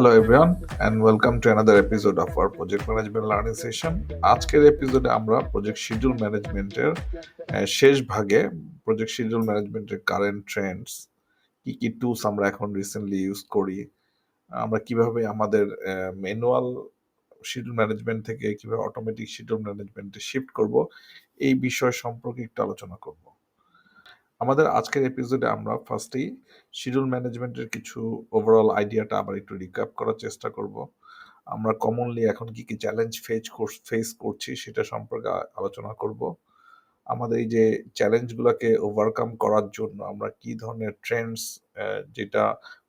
Hello everyone and welcome to another episode of our project management learning session. আজকের এপিসোডে আমরা project schedule ম্যানেজমেন্টের শেষ ভাগে প্রজেক্ট শিডিউল ম্যানেজমেন্টের কারেন্ট ট্রেন্ডস কি কি টুলস আমরা এখন রিসেন্টলি ইউজ করি, আমরা কিভাবে আমাদের ম্যানুয়াল শিডিউল ম্যানেজমেন্ট থেকে কিভাবে অটোমেটিক শিডিউল ম্যানেজমেন্টে শিফট করব, এই বিষয় সম্পর্কে একটু আলোচনা করব। আমাদের আজকের এপিসোডে আমরা ফার্স্টেই শিডিউল ম্যানেজমেন্টের কিছু ওভারঅল আইডিয়াটা আবার একটু রিক্যাপ করার চেষ্টা করব। আমরা কমনলি এখন কি কি চ্যালেঞ্জ ফেস করছি সেটা সম্পর্কে আলোচনা করব। আমাদের এই যে চ্যালেঞ্জগুলোকে ওভারকাম করার জন্য আমরা কি ধরনের ট্রেন্ডস যেটা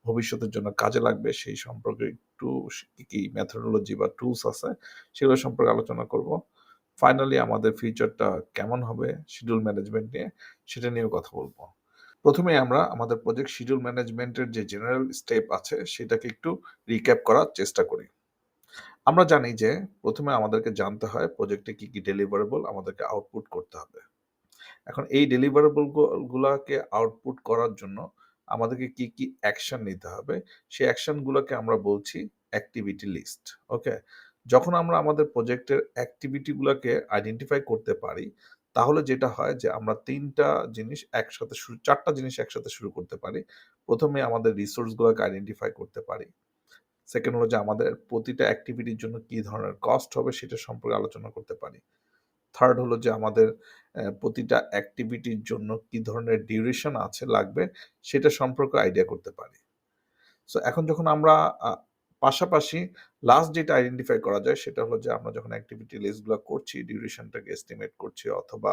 ভবিষ্যতের জন্য কাজে লাগবে সেই সম্পর্কে একটু কি কি মেথডোলজি বা টুলস আছে সেগুলো সম্পর্কে আলোচনা করব। ফাইনালি আমাদের ফিউচারটা কেমন হবে শিডিউল ম্যানেজমেন্ট নিয়ে সেটা নিয়েও কথা বলবো। প্রথমে আমরা আমাদের প্রজেক্ট শিডিউল ম্যানেজমেন্টের যে জেনারেল স্টেপ আছে সেটাকে একটু রিক্যাপ করার চেষ্টা করি। আমরা জানি যে প্রথমে আমাদেরকে জানতে হয় প্রজেক্টে কি কি ডেলিভারেবল আমাদেরকে আউটপুট করতে হবে। এখন এই ডেলিভারেবল গুলাকে আউটপুট করার জন্য আমাদেরকে কি কি অ্যাকশন নিতে হবে, সেই অ্যাকশনগুলোকে আমরা বলছি অ্যাক্টিভিটি লিস্ট। ওকে, যখন আমরা আমাদের প্রজেক্টের অ্যাক্টিভিটিগুলোকে আইডেন্টিফাই করতে পারি তাহলে যেটা হয় যে আমরা চারটা জিনিস একসাথে শুরু করতে পারি। প্রথমে আমাদের রিসোর্সগুলোকে আইডেন্টিফাই করতে পারি। সেকেন্ড হলো যে আমাদের প্রতিটা অ্যাক্টিভিটির জন্য কি ধরনের কস্ট হবে সেটা সম্পর্কে আলোচনা করতে পারি। থার্ড হলো যে আমাদের প্রতিটা অ্যাক্টিভিটির জন্য কি ধরনের ডিউরেশন লাগবে সেটা সম্পর্কে আইডিয়া করতে পারি। সো এখন যখন আমরা পাশাপাশি লাস্ট যেটা আইডেন্টিফাই করা যায় সেটা হলো যে আমরা যখন অ্যাক্টিভিটি লিস্টগুলো করছি, ডিউরেশনটাকে এস্টিমেট করছি অথবা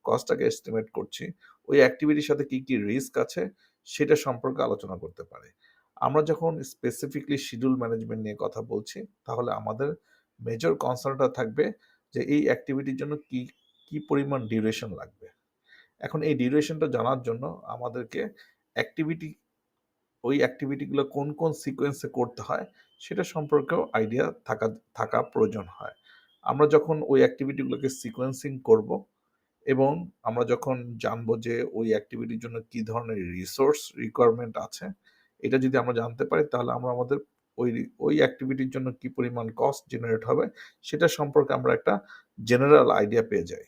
কস্টটাকে এস্টিমেট করছি, ওই অ্যাক্টিভিটির সাথে কি কি রিস্ক আছে সেটা সম্পর্কে আলোচনা করতে পারি। আমরা যখন স্পেসিফিকলি শিডিউল ম্যানেজমেন্ট নিয়ে কথা বলছি তাহলে আমাদের মেজর কনসার্নটা থাকবে যে এই অ্যাক্টিভিটির জন্য কি কি পরিমাণ ডিউরেশন লাগবে। এখন এই ডিউরেশনটা জানার জন্য আমাদেরকে অ্যাক্টিভিটি ওই অ্যাক্টিভিটিগুলো কোন কোন সিকোয়েন্সে করতে হয় সেটা সম্পর্কেও আইডিয়া থাকা প্রয়োজন হয়। আমরা যখন ওই অ্যাক্টিভিটিগুলোকে সিকোয়েন্সিং করব এবং আমরা যখন জানবো যে ওই অ্যাক্টিভিটির জন্য কি ধরনের রিসোর্স রিকোয়ারমেন্ট আছে, এটা যদি আমরা জানতে পারি তাহলে আমরা আমাদের ওই অ্যাক্টিভিটির জন্য কি পরিমাণ কস্ট জেনারেট হবে সেটা সম্পর্কে আমরা একটা জেনারেল আইডিয়া পেয়ে যাই।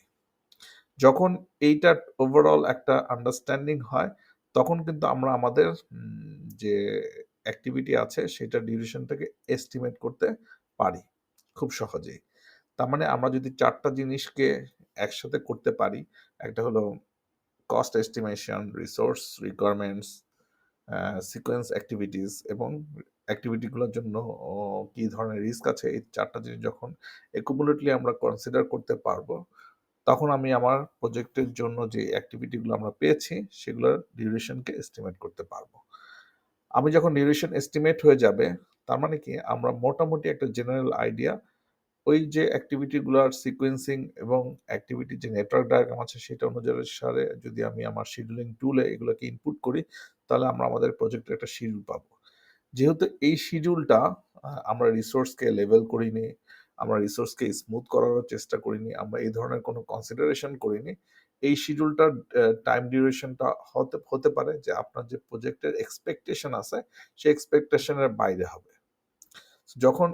যখন এইটা ওভারঅল একটা আন্ডারস্ট্যান্ডিং হয় তখন কিন্তু আমরা আমাদের যে অ্যাক্টিভিটি আছে সেটা ডিউরেশনটাকে এস্টিমেট করতে পারি খুব সহজেই। তার মানে আমরা যদি চারটা জিনিসকে একসাথে করতে পারি, একটা হলো cost estimation, resource requirements, sequence activities এবং অ্যাক্টিভিটিগুলোর জন্য কি ধরনের রিস্ক আছে, এই চারটা জিনিস যখন একুমুলেটলি আমরা কনসিডার করতে পারবো তখন আমি আমার প্রজেক্টের জন্য যে অ্যাক্টিভিটিগুলো আমরা পেয়েছি সেগুলোর ডিউরেশনকে এস্টিমেট করতে পারবো। আমি যখন ডিউরেশন এস্টিমেট হয়ে যাবে তার মানে কি আমরা মোটামুটি একটা জেনারেল আইডিয়া ওই যে অ্যাক্টিভিটিগুলোর সিকোয়েন্সিং এবং অ্যাক্টিভিটির যে নেটওয়ার্ক ডায়াগ্রাম আছে সেটা অনুসারে যদি আমি আমার শিডিউলিং টুলে এগুলোকে ইনপুট করি তাহলে আমরা আমাদের প্রজেক্টের একটা শিডিউল পাবো। যেহেতু এই শিডিউলটা আমরা রিসোর্সকে লেভেল করিনি, আমরা রিসোর্সকে স্মুথ করারও চেষ্টা করিনি, আমরা এই ধরনের কোনো কনসিডারেশন করিনি, এই শিডিউলটার টাইম ডিউরেশনটা হতে পারে যে আপনার যে প্রজেক্টের এক্সপেকটেশন আছে সেই এক্সপেকটেশনের বাইরে হবে। যখন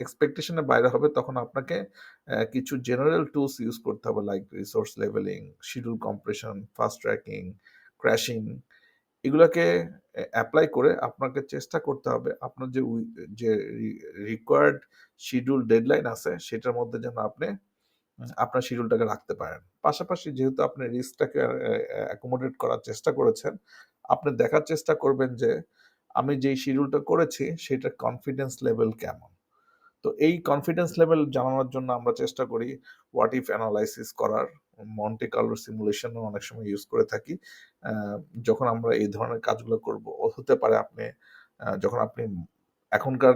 এক্সপেকটেশনের বাইরে হবে তখন আপনাকে কিছু জেনারেল টুলস ইউজ করতে হবে, like resource levelling, schedule compression, fast tracking, crashing. এগুলাকে অ্যাপ্লাই করে আপনাকে চেষ্টা করতে হবে আপনার যে রিকোয়ার্ড শিডিউল ডেডলাইন আছে সেটার মধ্যে যেন আপনি আপনার শিডিউলটাকে রাখতে পারেন। পাশাপাশি যেহেতু আপনি রিস্কটাকে অ্যাকোমোডেট করার চেষ্টা করেছেন, আপনি দেখার চেষ্টা করবেন যে আমি যেই শিডিউলটা করেছি সেটার কনফিডেন্স লেভেল কেমন। তো এই কনফিডেন্স লেভেল জানানোর জন্য আমরা চেষ্টা করি হোয়াট ইফ অ্যানালাইসিস করার, মন্টে কার্লো সিমুলেশনও অনেক সময় ইউজ করে থাকি। যখন আমরা এই ধরনের কাজগুলো করব, হতে পারে আপনি যখন আপনি এখনকার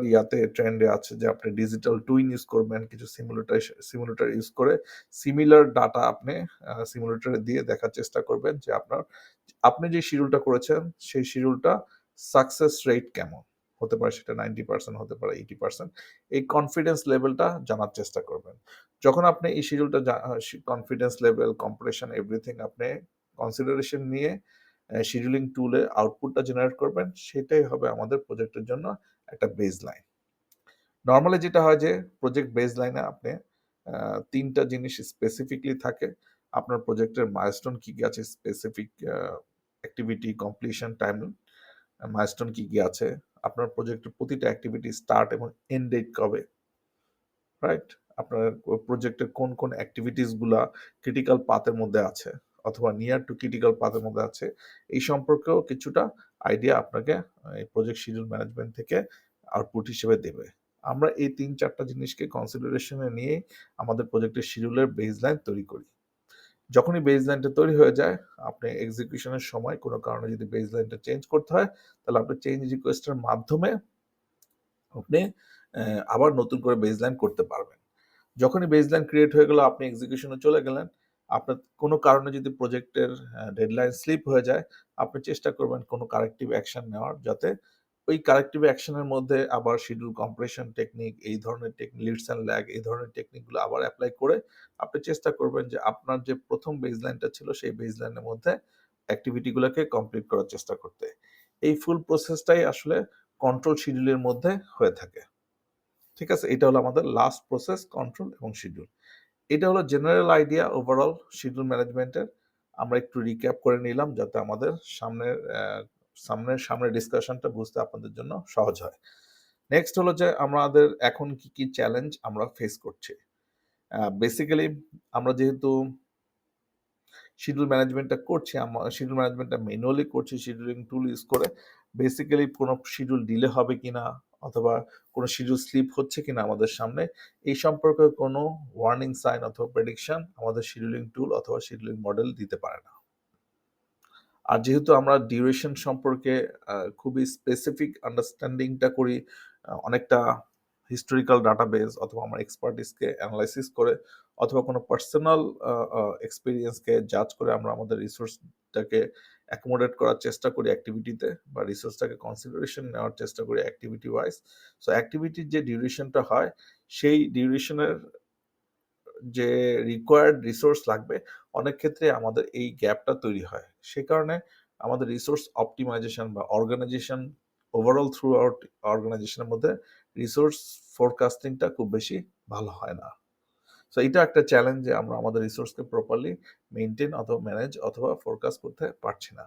ট্রেন্ডে আছে যে আপনি ডিজিটাল টুইন ইউজ করবেন, কিছু সিমুলেটর ইউজ করে সিমিলার ডাটা আপনি সিমুলেটরে দিয়ে দেখার চেষ্টা করবেন যে আপনি যে শিডিউলটা করেছেন সেই শিডিউলটা সাকসেস রেট কেমন হতে পারে, সেটা 90% হতে পারে 80%। এই কনফিডেন্স লেভেলটা জানার চেষ্টা করবেন। যখন আপনি এই শিডিউলটা কনফিডেন্স লেভেল, কম্প্রেশন, এভরিথিং আপনি কনসিডারেশন নিয়ে শিডিউলিং টুলে আউটপুটটা জেনারেট করবেন, সেটাই হবে আমাদের প্রজেক্টের জন্য একটা বেসলাইন। নরমালি যেটা হয় যে প্রজেক্ট বেসলাইনে আপনি ৩ টা জিনিস স্পেসিফিকলি থাকে। আপনার প্রজেক্টের মাইলস্টোন কি, কি আছে, specific activity completion time milestone কি, কি আছে, আপনার প্রজেক্টের প্রতিটা অ্যাক্টিভিটি স্টার্ট এবং এন্ড ডেট কবে, রাইট? আপনার প্রজেক্টের কোন, কোন অ্যাক্টিভিটিস গুলা ক্রিটিক্যাল পাথের মধ্যে আছে অথবা নিয়ার টু ক্রিটিক্যাল পাথের মধ্যে আছে, এই সম্পর্কেও কিছুটা আইডিয়া আপনাকে এই প্রজেক্ট শিডিউল ম্যানেজমেন্ট থেকে আউটপুট হিসেবে দেবে। আমরা এই ৩-৪ টা জিনিসকে কনসিডারেশনে নিয়ে আমাদের প্রজেক্টের শিডিউলের বেসলাইন তৈরি করি। যখনই বেসলাইনটা তৈরি হয়ে যায়, আপনি এক্সিকিউশনের সময় কোনো কারণে যদি বেসলাইনটা চেঞ্জ করতে হয়, তাহলে আপনি চেঞ্জ রিকোয়েস্টের মাধ্যমে আপনি আবার নতুন করে বেসলাইন করতে পারবেন। যখনই বেসলাইন ক্রিয়েট হয়ে গেল, আপনি এক্সিকিউশনে চলে গেলেন। আপনার কোনো কারণে যদি প্রজেক্টের ডেডলাইন স্লিপ হয়ে যায়, আপনি চেষ্টা করবেন কোনো কারেক্টিভ অ্যাকশন নেওয়ার, যাতে ওই কারেক্টিভ অ্যাকশনের মধ্যে আবার শিডিউল কম্প্রেশন টেকনিক, এই ধরনের লিডস অ্যান্ড ল্যাগ, এই ধরনের টেকনিকগুলো আবার এপ্লাই করে আপনি চেষ্টা করবেন যে আপনার যে প্রথম বেসলাইনটা ছিল সেই বেসলাইনের মধ্যে অ্যাক্টিভিটিগুলোকে কমপ্লিট করার চেষ্টা করতে। এই ফুল প্রসেসটাই আসলে কন্ট্রোল শিডিউলের মধ্যে হয়ে থাকে। ঠিক আছে? এটা হলো আমাদের লাস্ট প্রসেস, কন্ট্রোল এবং শিডিউল। এটা হলো জেনারেল আইডিয়া ওভারঅল শিডিউল ম্যানেজমেন্টের। আমরা একটু রিক্যাপ করে নিলাম যাতে আমাদের সামনের ডিসকাশনটা বুঝতে আপনাদের জন্য সহজ হয়। নেক্সট হলো যে আমাদের এখন কি, কি চ্যালেঞ্জ আমরা ফেস করছি। বেসিক্যালি আমরা যেহেতু শিডিউল ম্যানেজমেন্টটা করছি, শিডিউল ম্যানেজমেন্টটা ম্যানুয়ালি করছি শিডিউলিং টুল ইউজ করে। বেসিক্যালি কোনো শিডিউল ডিলে হবে কিনা অথবা কোনো শিডিউল স্লিপ হচ্ছে কিনা আমাদের সামনে, এই সম্পর্কে কোনো ওয়ার্নিং সাইন অথবা প্রেডিকশন আমাদের শিডিউলিং টুল অথবা শিডিউলিং মডেল দিতে পারে না। আর যেহেতু আমরা ডিউরেশন সম্পর্কে খুবই স্পেসিফিক আন্ডারস্ট্যান্ডিংটা করি, অনেকটা হিস্টোরিক্যাল ডাটাবেস অথবা আমরা এক্সপার্টিসকে অ্যানালাইসিস করে অথবা কোনো পার্সোনাল এক্সপেরিয়েন্সকে জাজ করে আমরা আমাদের রিসোর্সটাকে অ্যাকোমোডেট করার চেষ্টা করি অ্যাক্টিভিটিতে, বা রিসোর্সটাকে কনসিডারেশন নেওয়ার চেষ্টা করি অ্যাক্টিভিটি ওয়াইজ। সো অ্যাক্টিভিটির যে ডিউরেশনটা হয়, সেই ডিউরেশনের যে রিকোয়ার্ড রিসোর্স লাগবে, অনেক ক্ষেত্রে আমাদের এই গ্যাপটা তৈরি হয়। সে কারণে আমাদের রিসোর্স অপটিমাইজেশন বা অর্গানাইজেশন ওভারঅল থ্রু আউট অর্গানাইজেশনের মধ্যে রিসোর্স ফোরকাস্টিংটা খুব বেশি ভালো হয় না। সো এটা একটা চ্যালেঞ্জ যে আমরা আমাদের রিসোর্সকে প্রপারলি মেইনটেইন অথবা ম্যানেজ অথবা ফোরকাস্ট করতে পারছি না।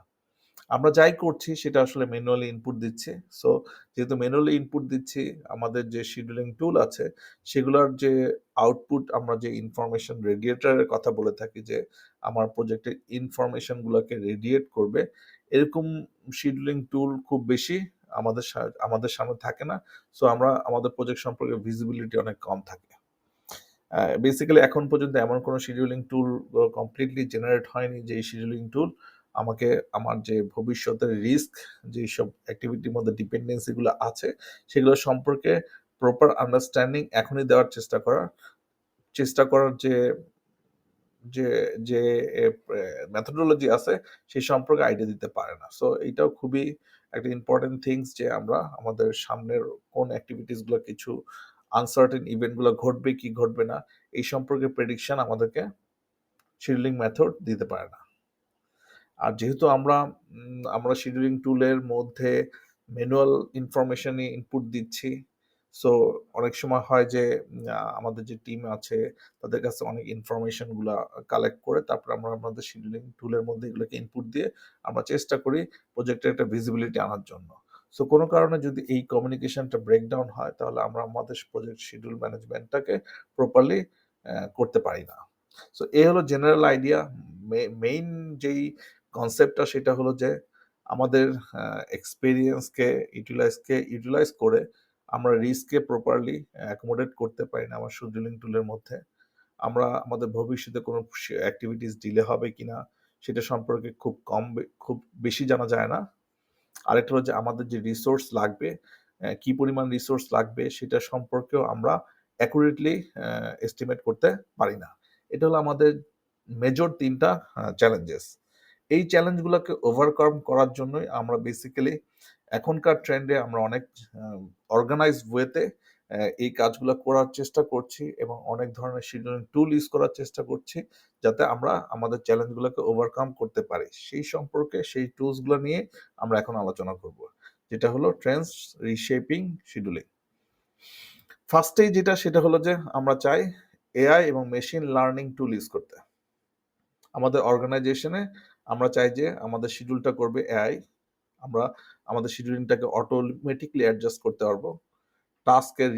আমরা যাই করছি সেটা আসলে ম্যানুয়ালি ইনপুট দিচ্ছি। সো যেহেতু ম্যানুয়ালি ইনপুট দিচ্ছি, আমাদের যে শিডিউলিং টুল আছে সেগুলোর যে আউটপুট, আমরা যে ইনফরমেশন রেডিয়েটরের কথা বলে থাকি যে আমার প্রজেক্টের ইনফরমেশনগুলোকে রেডিয়েট করবে, এরকম শিডিউলিং টুল খুব বেশি আমাদের সামনে থাকে না। সো আমরা আমাদের প্রজেক্ট সম্পর্কে ভিজিবিলিটি অনেক কম থাকে। বেসিক্যালি এখন পর্যন্ত এমন কোনো শিডিউলিং টুল কমপ্লিটলি জেনারেট হয়নি যে এই শিডিউলিং টুল আমাকে আমার যে ভবিষ্যতের রিস্ক, যেসব অ্যাক্টিভিটির মধ্যে ডিপেন্ডেন্সি গুলো আছে সেগুলো সম্পর্কে প্রপার আন্ডারস্ট্যান্ডিং এখনই দেওয়ার চেষ্টা করার যে যে যে মেথোডোলজি আছে সেই সম্পর্কে আইডিয়া দিতে পারে না। সো এইটাও খুবই একটা ইম্পর্টেন্ট থিংস যে আমরা আমাদের সামনের কোন অ্যাক্টিভিটিস গুলো, কিছু আনসার্টেন ইভেন্ট গুলো ঘটবে কি ঘটবে না, এই সম্পর্কে প্রেডিকশন আমাদেরকে শিডিউলিং মেথড দিতে পারে না। আর যেহেতু আমরা শিডিউলিং টুলের মধ্যে ম্যানুয়াল ইনফরমেশনই ইনপুট দিচ্ছি, সো অনেক সময় হয় যে আমাদের যে টিম আছে তাদের কাছে অনেক ইনফরমেশন গুলা কালেক্ট করে তারপর আমরা আমাদের শিডিউলিং টুলের মধ্যে এগুলোকে ইনপুট দিয়ে আমরা চেষ্টা করি প্রজেক্টের একটা ভিজিবিলিটি আনার জন্য। সো কোনো কারণে যদি এই কমিউনিকেশনটা ব্রেকডাউন হয়, তাহলে আমরা আমাদের প্রজেক্ট শিডিউল ম্যানেজমেন্টটাকে প্রপারলি করতে পারি না। সো এই হলো জেনারেল আইডিয়া। মেইন যেই কনসেপ্টটা সেটা হলো যে আমাদের এক্সপেরিয়েন্সকে ইউটিলাইজ করে আমরা রিস্ককে প্রপারলি অ্যাকোমোডেট করতে পারি না আমার শিডিউলিং টুলের মধ্যে। আমরা আমাদের ভবিষ্যতে কোনো অ্যাক্টিভিটিস ডিলে হবে কিনা সেটা সম্পর্কে খুব বেশি জানা যায় না। আরেকটা হলো যে আমাদের যে রিসোর্স লাগবে, কি পরিমাণ রিসোর্স লাগবে সেটা সম্পর্কেও আমরা অ্যাকুরেটলি এস্টিমেট করতে পারি না। এটা হলো আমাদের মেজর ৩ টা চ্যালেঞ্জেস। এই চ্যালেঞ্জগুলোকে ওভারকাম করার জন্যই আমরা বেসিক্যালি এখনকার ট্রেন্ডে আমরা অনেক অর্গানাইজড ওয়েতে এই কাজগুলো করার চেষ্টা করছি এবং অনেক ধরনের শিডিউলিং টুল ইউজ করার চেষ্টা করছি যাতে আমরা আমাদের চ্যালেঞ্জগুলোকে ওভারকাম করতে পারি। সেই সম্পর্কে সেই টুলসগুলো নিয়ে আমরা এখন আলোচনা করব। যেটা হলো ট্রেন্ডস রিশেপিং শিডিউলিং। ফার্স্টেই যেটা সেটা হলো যে আমরা চাই এআই এবং মেশিন লার্নিং টুল ইউজ করতে। আমাদের অর্গানাইজেশনে আমরা চাই যে আমাদের শিডিউলটা করবে এআই। আমরা আমাদের শিডিউলিংটাকে অটোমেটিকলি অ্যাডজাস্ট করতে পারবো। টাস্কের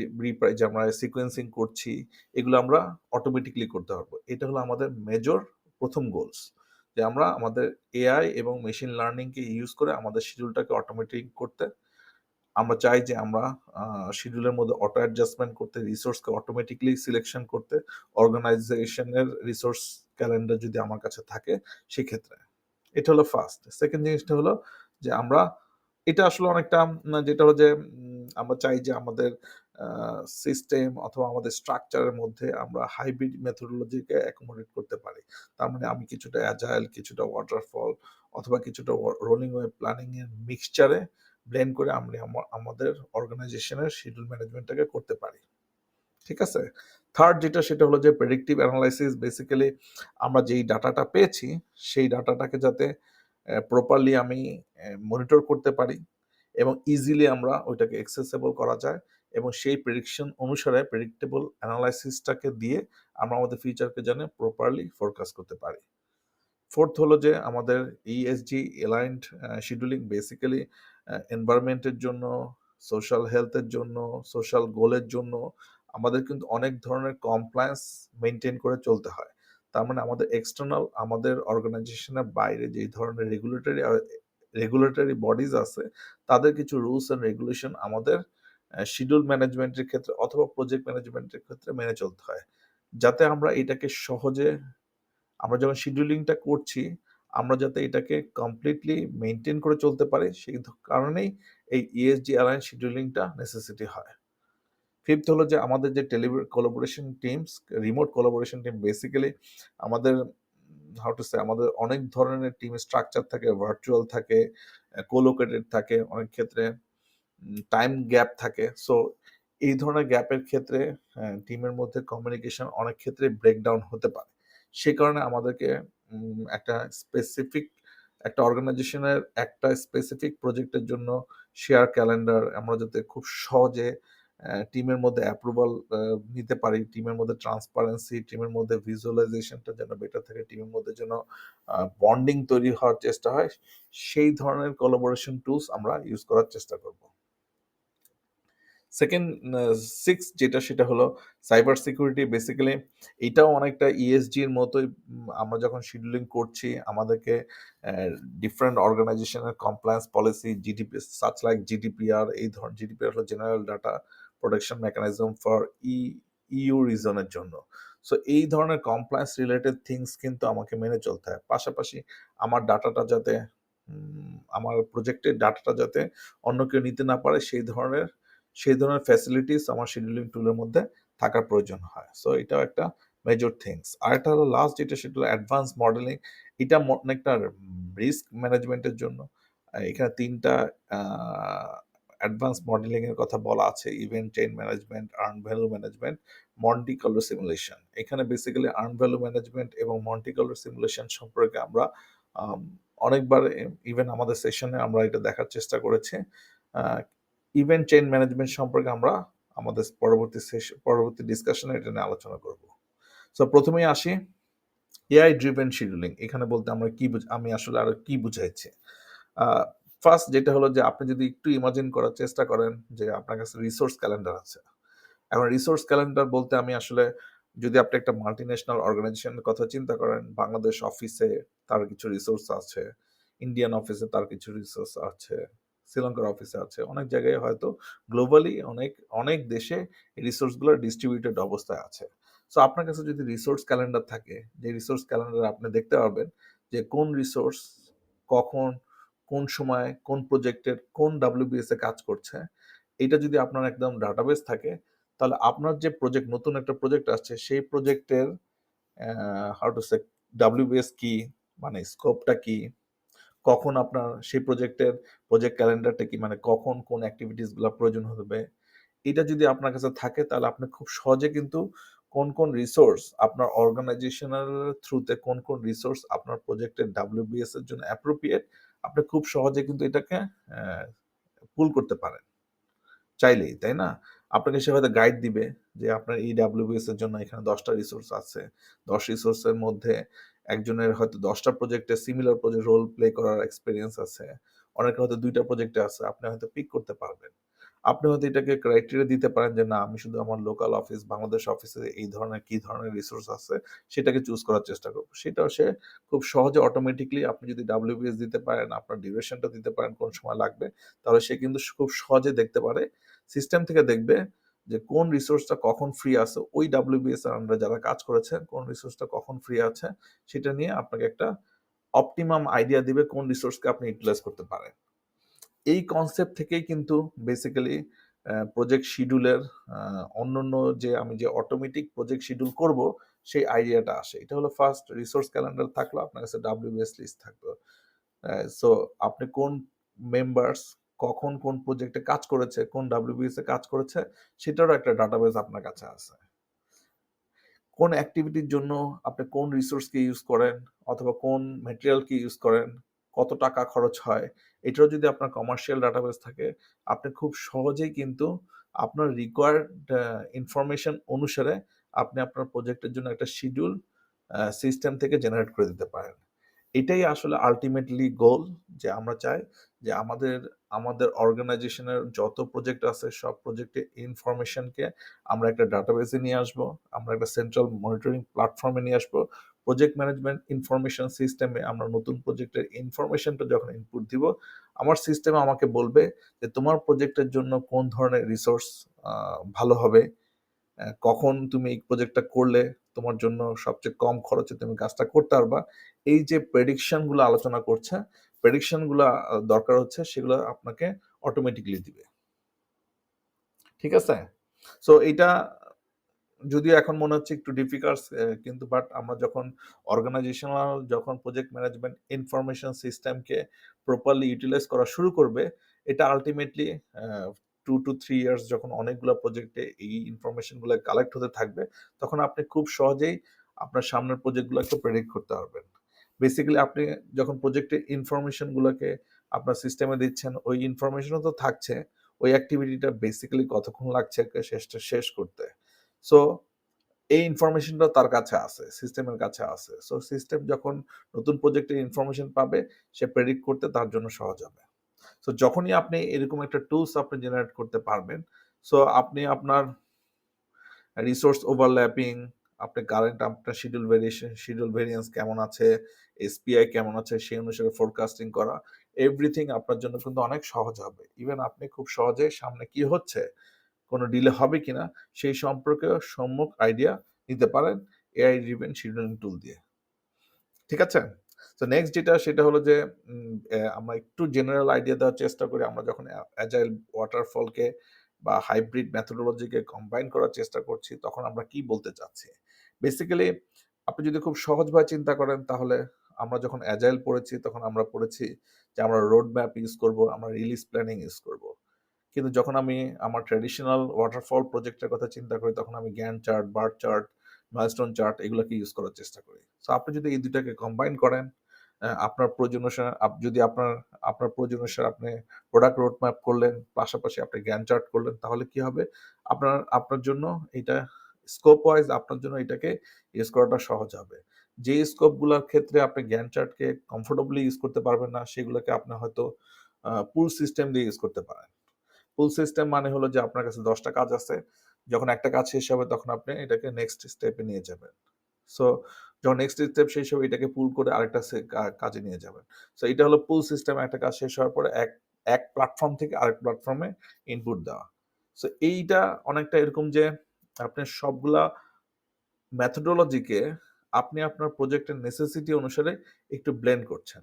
যে আমরা সিকোয়েন্সিং করছি, এগুলো আমরা অটোমেটিকলি করতে পারবো। এটা হলো আমাদের মেজর প্রথম গোলস। যে আমরা আমাদের এআই এবং মেশিন লার্নিংকে ইউজ করে আমাদের শিডিউলটাকে অটোমেটিক করতে। আমরা চাই যে আমরা শিডিউলের মধ্যে অটো অ্যাডজাস্টমেন্ট করতে, রিসোর্সকে অটোমেটিকলি সিলেকশন করতে, অর্গানাইজেশনের রিসোর্স ক্যালেন্ডার যদি আমার কাছে থাকে সেক্ষেত্রে। এটা হলো ফার্স্ট। সেকেন্ড জিনিসটা হলো যে আমরা এটা আসলে অনেকটা যেটা হলো যে আমরা চাই যে আমাদের সিস্টেম অথবা আমাদের স্ট্রাকচারের মধ্যে আমরা হাইব্রিড মেথোডোলজিকে অ্যাকোমোডেট করতে পারি। তার মানে আমি কিছুটা অ্যাজাইল, কিছুটা ওয়াটারফল অথবা কিছুটা রোলিং ওয়েভ প্ল্যানিং এর মিক্সচারে ব্লেন্ড করে আমরা আমাদের অর্গানাইজেশনের শিডিউল ম্যানেজমেন্টটাকে করতে পারি। ঠিক আছে? থার্ড যেটা সেটা হলো যে প্রেডিক্টিভ অ্যানালাইসিস। বেসিক্যালি আমরা যেই ডাটাটা পেয়েছি সেই ডাটাটাকে যাতে প্রপারলি আমি মনিটর করতে পারি এবং ইজিলি আমরা ওইটাকে অ্যাক্সেসেবল করা যায় এবং সেই প্রেডিকশন অনুসারে প্রেডিক্টেবল অ্যানালাইসিসটাকে দিয়ে আমরা আমাদের ফিউচারকে যেন প্রপারলি ফোরকাস্ট করতে পারি। ফোর্থ হলো যে আমাদের ইএসজি এলাইনড শিডিউলিং। বেসিক্যালি এনভায়রনমেন্টের জন্য, সোশ্যাল হেলথের জন্য, সোশ্যাল গোলের জন্য আমাদের কিন্তু অনেক ধরনের কমপ্লায়েন্স মেনটেন করে চলতে হয়। তার মানে আমাদের এক্সটার্নাল আমাদের অর্গানাইজেশনের বাইরে যেই ধরনের রেগুলেটরি বডিজ আছে তাদের কিছু রুলস অ্যান্ড রেগুলেশন আমাদের শিডিউল ম্যানেজমেন্টের ক্ষেত্রে অথবা প্রজেক্ট ম্যানেজমেন্টের ক্ষেত্রে মেনে চলতে হয়, যাতে আমরা এটাকে সহজে আমরা যখন শিডিউলিংটা করছি আমরা যাতে এটাকে কমপ্লিটলি মেনটেন করে চলতে পারি সেই কারণেই এই ইএসজি অ্যালাইন শিডিউলিংটা নেসেসিটি হয়। ফিফথ হলো যে আমাদের যে collaboration teams, remote collaboration team. Basically আমাদের হাউ টু সে আমাদের অনেক ধরনের টিম স্ট্রাকচার থাকে, ভার্চুয়াল থাকে, কোলোকেটেড থাকে, অনেক ক্ষেত্রে টাইম গ্যাপ থাকে। সো এই ধরনের গ্যাপের ক্ষেত্রে টিমের মধ্যে কমিউনিকেশন অনেক ক্ষেত্রে ব্রেকডাউন হতে পারে। সে কারণে আমাদেরকে একটা স্পেসিফিক একটা অর্গানাইজেশনের একটা স্পেসিফিক প্রজেক্টের জন্য শেয়ার ক্যালেন্ডার আমরা যাতে খুব সহজে টিমের মধ্যে অ্যাপ্রুভাল নিতে পারি, টিমের মধ্যে ট্রান্সপারেন্সি, টিমের মধ্যে ভিজুয়ালাইজেশনটা যেন বেটার থাকে, টিমের মধ্যে যেন বন্ডিং তৈরি হওয়ার চেষ্টা হয়, সেই ধরনের কোলাবোরেশন টুলস আমরা ইউজ করার চেষ্টা করব। সেকেন্ড সিক্স যেটা সেটা হলো সাইবার সিকিউরিটি। বেসিক্যালি এটাও অনেকটা ইএসজি এর মতোই। আমরা যখন শিডিউলিং করছি আমাদেরকে ডিফারেন্ট অর্গানাইজেশনের compliance policy, GDP such like GDPR, এই ধরনের জিডিপিআর হলো general data protection mechanism for EU রিজনের জন্য। সো এই ধরনের কমপ্লায়েন্স রিলেটেড থিংস কিন্তু আমাকে মেনে চলতে হয়। পাশাপাশি আমার ডাটাটা যাতে আমার প্রজেক্টের ডাটাটা যাতে অন্য কেউ নিতে না পারে সেই ধরনের ফ্যাসিলিটিস আমার শিডিউলিং টুলের মধ্যে থাকার প্রয়োজন হয়। সো এটাও একটা মেজর থিংস। আর একটা হলো লাস্ট যেটা সেটা হলো অ্যাডভান্স মডেলিং। এটা অনেকটা রিস্ক ম্যানেজমেন্টের জন্য। এখানে তিনটা অ্যাডভান্স মডেলিং এর কথা বলা আছে: event chain management, earn value management, Monte Carlo simulation. এখানে বেসিক্যালি আর্ন ভ্যালু ম্যানেজমেন্ট এবং মন্টি কার্লো সিমুলেশন সম্পর্কে আমরা অনেকবার ইভেন আমাদের সেশনে আমরা এটা দেখার চেষ্টা করেছি। ইভেন্ট চেইন ম্যানেজমেন্ট সম্পর্কে আমরা আমাদের পরবর্তী ডিসকাশনে এটা নিয়ে আলোচনা করব। সো প্রথমেই আসি এআই ড্রিভেন শিডিউলিং। এখানে বলতে আমরা আমি আসলে আরো কি বুঝাইছি। ফার্স্ট যেটা হলো যে আপনি যদি একটু ইমাজিন করার চেষ্টা করেন যে আপনার কাছে রিসোর্স ক্যালেন্ডার আছে। এখন রিসোর্স ক্যালেন্ডার বলতে আমি আসলে যদি আপনি একটা মাল্টিন্যাশনাল অর্গানাইজেশনের কথা চিন্তা করেন, বাংলাদেশ অফিসে তার কিছু রিসোর্স আছে, ইন্ডিয়ান অফিসে তার কিছু রিসোর্স আছে, শ্রীলঙ্কার অফিসে আছে, অনেক জায়গায় হয়তো গ্লোবালি অনেক অনেক দেশে এই রিসোর্সগুলো ডিস্ট্রিবিউটেড অবস্থায় আছে। সো আপনার কাছে যদি রিসোর্স ক্যালেন্ডার থাকে, যে রিসোর্স ক্যালেন্ডারে আপনি দেখতে পারবেন যে কোন রিসোর্স কখন, কোন সময়, কোন প্রজেক্টের কোন ডাব্লিউবিএস এ কাজ করছে। এটা যদি আপনার একদম ডাটাবেস থাকে তাহলে আপনার যে প্রজেক্ট, নতুন একটা প্রজেক্ট আসছে সেই প্রজেক্টের হাউ টু সে ডাব্লিউবিএস কি, মানে স্কোপটা কি, কখন আপনার সেই প্রজেক্ট ক্যালেন্ডারটা কি, মানে কখন কোন অ্যাক্টিভিটিস গুলো প্রয়োজন হবে, এটা যদি আপনার কাছে থাকে তাহলে আপনি খুব সহজে কিন্তু কোন কোন রিসোর্স আপনার অর্গানাইজেশনাল থ্রুতে কোন কোন রিসোর্স আপনার প্রজেক্টের ডাব্লিউবিএস এর জন্য অ্যাপ্রোপ্রিয়েট, আপনি খুব সহজে কিন্তু এটাকে পুল করতে পারেন চাইলেই, তাই না? আপনাকে সে হয়তো গাইড দিবে যে আপনার এই ডাব্লিউবিএস এর জন্য এখানে 10টা রিসোর্স আছে। 10 রিসোর্সের মধ্যে একজনের হয়তো 10টা প্রজেক্টে সিমিলার প্রজেক্ট রোল প্লে করার এক্সপেরিয়েন্স আছে। অনেকের হয়তো 2টা প্রজেক্টে আছে। আপনি হয়তো পিক করতে পারবেন। আপনি হয়তো এটাকে ক্রাইটেরিয়া দিতে পারেন যে, না আমি শুধু আমার লোকাল অফিস, বাংলাদেশ অফিসে এই ধরনের কি ধরনের রিসোর্স আছে সেটাকে চুজ করার চেষ্টা করব। সেটাও সে খুব সহজে অটোমেটিক্যালি আপনি যদি ডাব্লিউবিএস দিতে পারেন, আপনার ডিউরেশনটা দিতে পারেন কোন সময় লাগবে, তাহলে সে কিন্তু খুব সহজে দেখতে পারে। সিস্টেম থেকে দেখবে যে কোন রিসোর্সটা কখন ফ্রি আছে, ওই ডাব্লিউবিএস এর আন্ডারে যারা কাজ করেছে, কোন রিসোর্সটা কখন ফ্রি আছে, সেটা নিয়ে আপনাকে একটা অপটিমাম আইডিয়া দিবে কোন রিসোর্সকে আপনি ইউটিলাইজ করতে পারেন। এই কনসেপ্ট থেকেই কিন্তু বেসিক্যালি প্রজেক্ট শিডিউলের অন্যান্য যে আমি যে অটোমেটিক প্রজেক্ট শিডিউল করব, সেই আইডিয়াটা আসে। এটা হলো ফার্স্ট রিসোর্স ক্যালেন্ডার থাকলো, আপনার কাছে ডাব্লিউবিএস লিস্ট থাকলো। সো আপনি কোন মেম্বার্স কখন কোন প্রজেক্টে কাজ করেছে, কোন ডাব্লিউবিএস এ কাজ করেছে, সেটারও একটা ডাটাবেস আপনার কাছে আছে। কোন অ্যাক্টিভিটির জন্য আপনি কোন রিসোর্সকে ইউজ করেন অথবা কোন ম্যাটেরিয়ালকে ইউজ করেন, কত টাকা খরচ হয়, এটারও যদি আপনার কমার্শিয়াল ডাটাবেস থাকে, আপনি খুব সহজেই কিন্তু আপনার রিকোয়ার্ড ইনফরমেশন অনুসারে আপনি আপনার প্রজেক্টের জন্য একটা শিডিউল সিস্টেম থেকে জেনারেট করে দিতে পারেন। এটাই আসলে আল্টিমেটলি গোল, যে আমরা চাই যে আমাদের অর্গানাইজেশনের যত প্রজেক্ট আছে সব প্রজেক্টের ইনফরমেশনকে আমরা একটা ডাটাবেসে নিয়ে আসবো, আমরা একটা সেন্ট্রাল মনিটরিং প্ল্যাটফর্মে নিয়ে আসবো। প্রজেক্ট ম্যানেজমেন্ট ইনফরমেশন সিস্টেমে আমরা নতুন প্রজেক্টের ইনফরমেশনটা যখন ইনপুট দিব, আমার সিস্টেম আমাকে বলবে যে তোমার প্রজেক্টের জন্য কোন ধরনের রিসোর্স ভালো হবে, কখন তুমি এই প্রজেক্টটা করলে তোমার জন্য সবচেয়ে কম খরচে তুমি কাজটা করতে পারবা। এই যে প্রেডিকশন গুলো আলোচনা করছে, প্রেডিকশন গুলা দরকার হচ্ছে সেগুলো আপনাকে অটোমেটিক্যালি দিবে। ঠিক আছে? সো এইটা যদিও এখন মনে হচ্ছে একটু ডিফিকাল্ট, কিন্তু বাট আমরা যখন অর্গানাইজেশনাল যখন প্রজেক্ট ম্যানেজমেন্ট ইনফরমেশন সিস্টেমকে প্রপারলি ইউটিলাইজ করা শুরু করবে, এটা আলটিমেটলি 2 to 3 ইয়ার্স যখন অনেকগুলো প্রজেক্টে এই ইনফরমেশনগুলো কালেক্ট হতে থাকবে, তখন আপনি খুব সহজেই আপনার সামনের প্রজেক্টগুলোকে প্রেডিক্ট করতে পারবেন। বেসিক্যালি আপনি যখন প্রজেক্টের ইনফরমেশনগুলোকে আপনার সিস্টেমে দিচ্ছেন, ওই ইনফরমেশনও তো থাকছে ওই অ্যাক্টিভিটিটা বেসিক্যালি কতক্ষণ লাগছে শেষ করতে। সো এই ইনফরমেশনটা তার কাছে আছে, সিস্টেমের কাছে আছে। সো সিস্টেম যখন নতুন প্রজেক্টের ইনফরমেশন পাবে, সে প্রেডিক্ট করতে তার জন্য সহজ হবে। সো যখনই আপনি এরকম একটা টুলস আপনি জেনারেট করতে পারবেন, সো আপনি আপনার রিসোর্স ওভারল্যাপিং, আপনি কারেন্ট আপনার শিডিউল ভেরিয়েন্স কেমন আছে, এসপিআই কেমন আছে, সেই অনুসারে ফোরকাস্টিং করা, এভরিথিং আপনার জন্য কিন্তু অনেক সহজ হবে। ইভেন আপনি খুব সহজে সামনে কি হচ্ছে, কোনো ডিলে হবে কিনা, সেই সম্পর্কেও সম্যক আইডিয়া নিতে পারেন এআই ড্রিভেন শিডিউলিং টুল দিয়ে। ঠিক আছে? তো নেক্সট যেটা সেটা হলো যে আমরা একটু জেনারেল আইডিয়া দেওয়ার চেষ্টা করি। আমরা যখন অ্যাজাইল ওয়াটারফলকে বা হাইব্রিড মেথোডোলজিকে কম্বাইন করার চেষ্টা করছি, তখন আমরা কি বলতে চাচ্ছি? বেসিক্যালি আপনি যদি খুব সহজভাবে চিন্তা করেন, তাহলে আমরা যখন অ্যাজাইল পড়েছি তখন আমরা পড়েছি যে আমরা রোড ম্যাপ ইউজ করব, আমরা রিলিজ প্ল্যানিং ইউজ করব। কিন্তু যখন আমি আমার ট্র্যাডিশনাল ওয়াটারফল প্রজেক্টের কথা চিন্তা করি, তখন আমি Gantt chart, bar chart, milestone chart এগুলোকে ইউজ করার চেষ্টা করি। সো আপনি যদি এই ২ টাকে কম্বাইন করেন, আপনার প্রয়োজন অনুসারে যদি আপনার প্রয়োজন অনুসারে আপনি প্রোডাক্ট রোড ম্যাপ করলেন, পাশাপাশি আপনি গ্যান্ট চার্ট করলেন, তাহলে কি হবে? আপনার জন্য এইটা স্কোপ ওয়াইজ আপনার জন্য এটাকে ইউজ করাটা সহজ হবে। যে স্কোপগুলার ক্ষেত্রে আপনি গ্যান্ট চার্টকে কমফোর্টেবলি ইউজ করতে পারবেন না, সেগুলোকে আপনি হয়তো পুল সিস্টেম দিয়ে ইউজ করতে পারেন। পুল সিস্টেম মানে হলো যে আপনার কাছে 10টা কাজ আছে। যখন একটা কাজ শেষ হবে তখন আপনি এটাকে নেক্সট স্টেপে নিয়ে যাবেন। সো যখন নেক্সট স্টেপ শেষ হবে এটাকে পুল করে আরেকটা কাজে নিয়ে যাবেন। সো এটা হলো পুল সিস্টেম, একটা কাজ শেষ হওয়ার পরে এক প্ল্যাটফর্ম থেকে আরেক প্ল্যাটফর্মে ইনপুট দেওয়া। সো এইটা অনেকটা এরকম যে আপনি সবগুলা মেথোডোলজিকে আপনি আপনার প্রজেক্টের নেসেসিটি অনুসারে একটু ব্লেন্ড করছেন।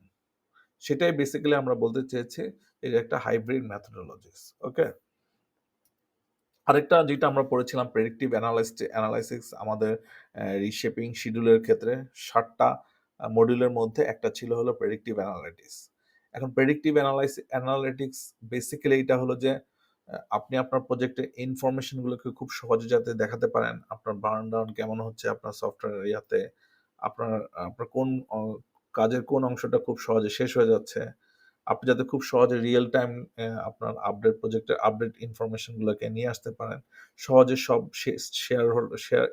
সেটাই বেসিক্যালি আমরা বলতে চেয়েছি, এটা একটা হাইব্রিড মেথোডোলজিস। ওকে? আরেকটা যেটা আমরা পড়েছিলাম প্রেডিক্টিভ অ্যানালাইসিস আমাদের রিশেপিং শিডিউলের ক্ষেত্রে ৭ টা মডিউলের মধ্যে একটা ছিল হলো প্রেডিক্টিভ অ্যানালিটিক্স। এখন প্রেডিক্টিভ অ্যানালিটিক্স বেসিক্যালি এটা হলো যে আপনি আপনার প্রজেক্টের ইনফরমেশন গুলোকে খুব সহজে যাতে দেখাতে পারেন, আপনার বার্ন ডাউন কেমন হচ্ছে আপনার সফটওয়্যার ইয়াতে, আপনার আপনার কোন কাজের কোন অংশটা খুব সহজে শেষ হয়ে যাচ্ছে, আপনি যাতে খুব সহজে রিয়েল টাইম আপনার প্রজেক্টের আপডেট ইনফরমেশনগুলোকে নিয়ে আসতে পারেন। সহজে সব